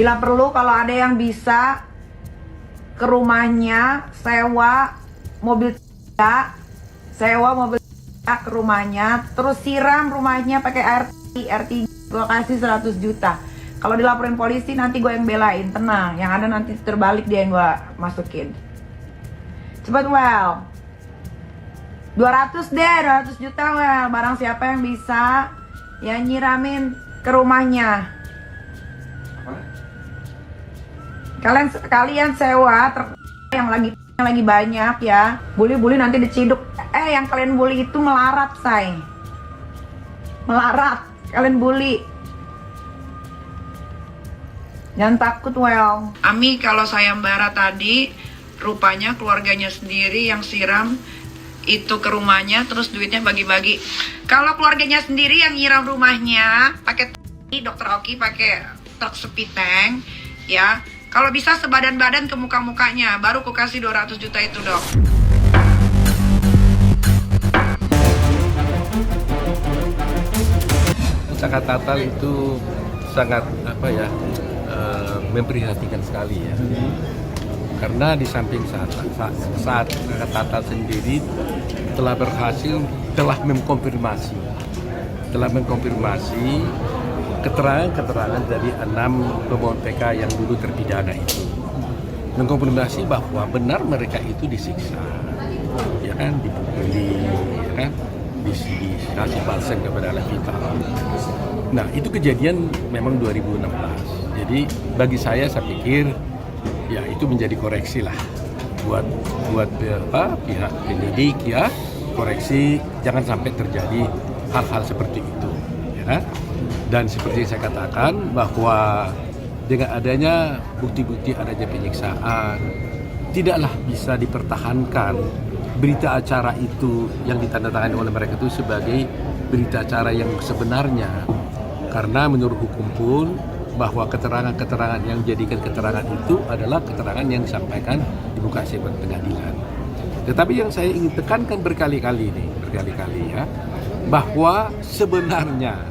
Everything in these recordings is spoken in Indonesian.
Bila perlu kalau ada yang bisa ke rumahnya, sewa mobil ke rumahnya, terus siram rumahnya pakai air 3, gue kasih 100 juta. Kalau dilaporin polisi nanti gue yang belain, tenang. Yang ada nanti terbalik dia yang gue masukin. Cepet Well, 200 deh, 200 juta Well. Barang siapa yang bisa ya nyiramin ke rumahnya. Kalian sewa truk yang lagi banyak ya. Bully nanti diciduk. Yang kalian bully itu melarat, say. Melarat, kalian bully. Jangan takut, Well. Ami kalau sayembara tadi, rupanya keluarganya sendiri yang siram itu ke rumahnya, terus duitnya bagi-bagi. Kalau keluarganya sendiri yang nyiram rumahnya, pakai Dokter Oki pakai truk speed tank, ya. Kalau bisa sebadan-badan ke muka-mukanya, baru ku kasih 200 juta itu, Dok. Sangat Natal itu sangat memprihatinkan sekali ya. Karena di samping saat Natal sendiri telah mengkonfirmasi keterangan dari 6 pemohon PK yang dulu terpidana itu, mengkonfirmasi bahwa benar mereka itu disiksa, ya kan, dipukuli, ya kan, dikasih balsem kepada anak kita. Nah, itu kejadian memang 2016. Jadi bagi saya pikir ya itu menjadi koreksi lah buat pihak penyidik, ya, koreksi jangan sampai terjadi hal-hal seperti itu, ya. Dan seperti saya katakan bahwa dengan adanya bukti-bukti adanya penyiksaan, tidaklah bisa dipertahankan berita acara itu yang ditandatangani oleh mereka itu sebagai berita acara yang sebenarnya, karena menurut hukum pun bahwa keterangan-keterangan yang dijadikan keterangan itu adalah keterangan yang disampaikan di muka sidang pengadilan. Tetapi yang saya ingin tekankan berkali-kali ya, bahwa sebenarnya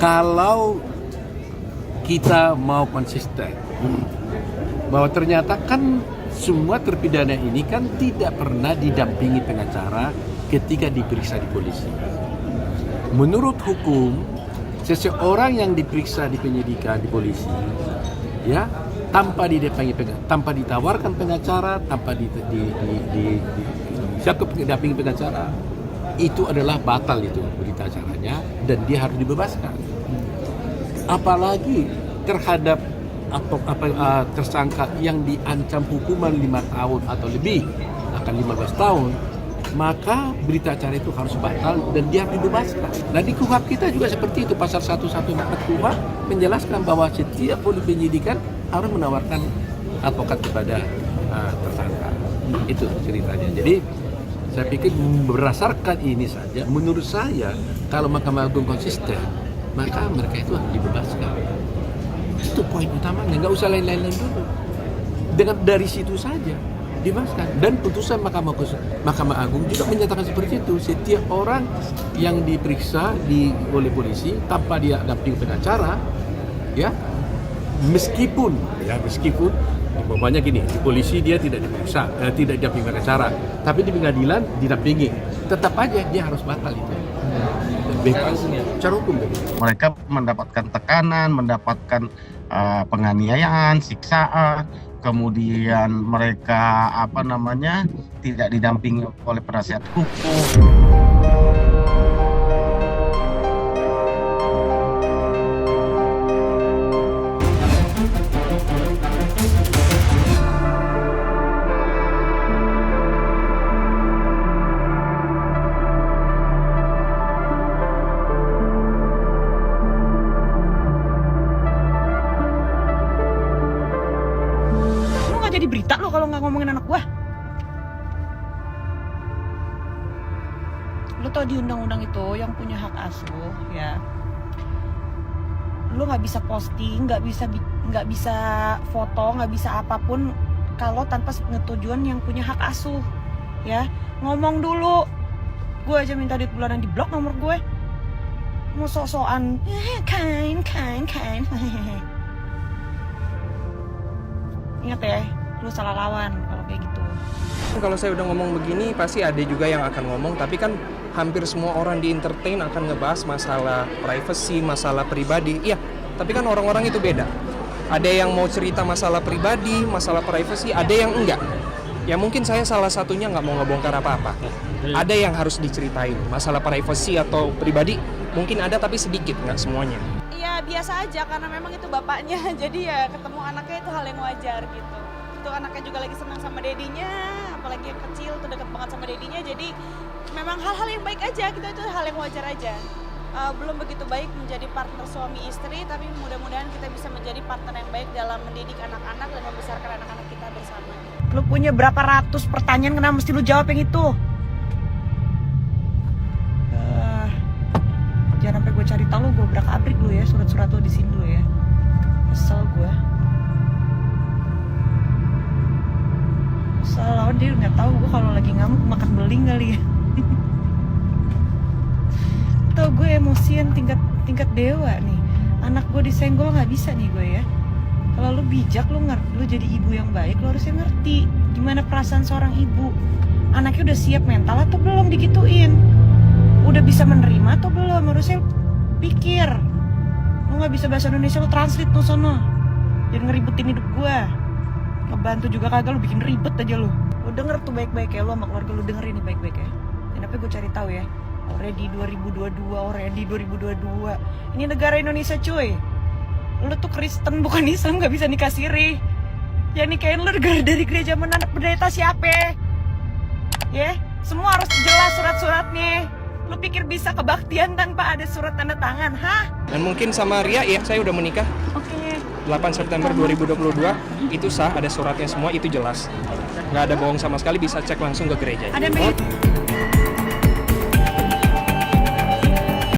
kalau kita mau konsisten bahwa ternyata kan semua terpidana ini kan tidak pernah didampingi pengacara ketika diperiksa di polisi. Menurut hukum, seseorang yang diperiksa di penyidikan di polisi, ya, tanpa ditawarkan pengacara, tanpa didampingi pengacara, itu adalah batal itu berita acaranya dan dia harus dibebaskan. Apalagi terhadap tersangka yang diancam hukuman 5 tahun atau lebih, akan 15 tahun, maka berita acara itu harus batal dan dia harus dibebaskan. Nah, di KUHP kita juga seperti itu, pasal 114 KUHP menjelaskan bahwa setiap polisi penyidikan harus menawarkan advokat kepada tersangka. Itu ceritanya. Jadi saya pikir berdasarkan ini saja, menurut saya kalau Mahkamah Agung konsisten, maka mereka itu harus dibebaskan. Itu poin utamanya, nggak usah lain-lain dulu. Dari situ saja dibebaskan. Dan putusan Mahkamah Agung juga menyatakan seperti itu. Setiap orang yang diperiksa oleh polisi tanpa dia dampingi pengacara, ya, meskipun umpamanya gini, di polisi dia tidak diperiksa, tidak didampingi pengacara, tapi di pengadilan didampingi, tetap aja dia harus batal itu. Cara hukum begitu. Mereka mendapatkan tekanan, mendapatkan penganiayaan, siksaan, kemudian mereka tidak didampingi oleh penasihat hukum. Jadi berita lo kalau nggak ngomongin anak gua. Lo tau di undang-undang itu yang punya hak asuh, ya, lo nggak bisa posting, nggak bisa foto, nggak bisa apapun kalau tanpa penyetujuan yang punya hak asuh, ya. Ngomong dulu. Gue aja minta duit bulanan di blok nomor gue. Mau sok-sokan kain. Ingat ya, lu salah lawan kalau kayak gitu. Kalau saya udah ngomong begini, pasti ada juga yang akan ngomong, tapi kan hampir semua orang di entertain akan ngebahas masalah privacy, masalah pribadi. Iya, tapi kan orang-orang itu beda. Ada yang mau cerita masalah pribadi, masalah privacy, ada yang enggak. Ya mungkin saya salah satunya nggak mau ngebongkar apa-apa. Ada yang harus diceritain, masalah privacy atau pribadi, mungkin ada tapi sedikit, nggak semuanya. Iya biasa aja karena memang itu bapaknya, jadi ya ketemu anaknya itu hal yang wajar gitu. Itu anaknya juga lagi senang sama dedinya, apalagi yang kecil tuh deket banget sama dedinya, jadi memang hal-hal yang baik aja gitu, itu hal yang wajar aja. Belum begitu baik menjadi partner suami istri, tapi mudah-mudahan kita bisa menjadi partner yang baik dalam mendidik anak-anak dan membesarkan anak-anak kita bersama. Lu punya berapa ratus pertanyaan, kenapa mesti lu jawab yang itu? Jangan sampai gue cari tahu lu, gue abrik lu ya, surat-surat lu di sini dulu ya. Kesel gue. Soalnya dia nggak tahu gue kalau lagi ngamuk makan beling kali ya. Tuh gue emosian tingkat dewa nih. Anak gue disenggol nggak bisa nih gue ya. Kalau lu bijak, lu jadi ibu yang baik, lu harusnya ngerti gimana perasaan seorang ibu. Anaknya udah siap mental atau belum digituin? Udah bisa menerima atau belum? Harusnya pikir. Lu nggak bisa bahasa Indonesia, lu translate tuh sono. Jangan ngeribetin hidup gue. Ngebantu juga kagak, lu bikin ribet aja lu. Lu denger tuh baik-baik ya, lu sama keluarga lu dengerin nih baik-baik ya. Kenapa gue cari tahu ya? Already 2022. Ini negara Indonesia cuy. Lu tuh Kristen bukan Islam, nggak bisa nikah siri. Ya nikahin lu negara dari gereja mana pendeta siapa? Ya, semua harus jelas surat-suratnya. Lu pikir bisa kebaktian tanpa ada surat tanda tangan, hah? Dan mungkin sama Ria ya, saya udah menikah. Oke. 8 September 2022, itu sah, ada suratnya semua, itu jelas. Nggak ada bohong sama sekali, bisa cek langsung ke gereja. Ada